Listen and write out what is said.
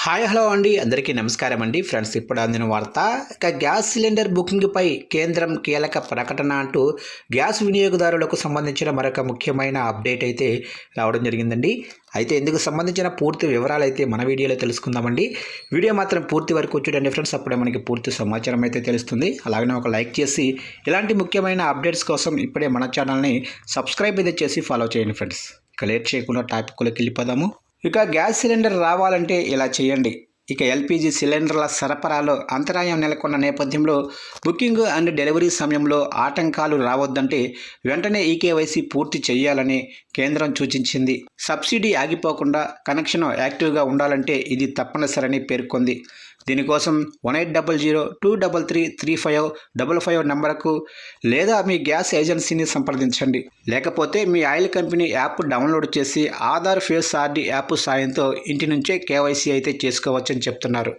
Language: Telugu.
హాయ్ హలో అండి, అందరికీ నమస్కారం అండి. ఫ్రెండ్స్, ఇప్పుడు అందిన వార్త. ఇక గ్యాస్ సిలిండర్ బుకింగ్పై కేంద్రం కీలక ప్రకటన అంటూ గ్యాస్ వినియోగదారులకు సంబంధించిన మరొక ముఖ్యమైన అప్డేట్ అయితే రావడం జరిగిందండి. అయితే ఇందుకు సంబంధించిన పూర్తి వివరాలు అయితే మన వీడియోలో తెలుసుకుందామండి. వీడియో మాత్రం పూర్తి వరకు చూడండి ఫ్రెండ్స్, అప్పుడే మనకి పూర్తి సమాచారం అయితే తెలుస్తుంది. అలాగనే ఒక లైక్ చేసి ఇలాంటి ముఖ్యమైన అప్డేట్స్ కోసం ఇప్పుడే మన ఛానల్ని సబ్స్క్రైబ్ అయితే చేసి ఫాలో చేయండి ఫ్రెండ్స్. ఇక లేట్ చేయకుండా టాపిక్లోకి వెళ్ళిపోదాము. ఇక గ్యాస్ సిలిండర్ రావాలంటే ఇలా చేయండి. ఇక ఎల్పిజి సిలిండర్ల సరఫరాలో అంతరాయం నెలకొన్న నేపథ్యంలో బుకింగ్ అండ్ డెలివరీ సమయంలో ఆటంకాలు రావద్దంటే వెంటనే ఈకేవైసీ పూర్తి చేయాలని కేంద్రం సూచించింది. సబ్సిడీ ఆగిపోకుండా కనెక్షన్ యాక్టివ్గా ఉండాలంటే ఇది తప్పనిసరని పేర్కొంది. దీనికోసం 1800-233-3555 నంబర్కు లేదా మీ గ్యాస్ ఏజెన్సీని సంప్రదించండి. లేకపోతే మీ ఆయిల్ కంపెనీ యాప్ డౌన్లోడ్ చేసి ఆధార్ ఫేస్ ఆర్డీ యాప్ సాయంతో ఇంటి నుంచే కేవైసీ అయితే చేసుకోవచ్చని చెప్తున్నారు.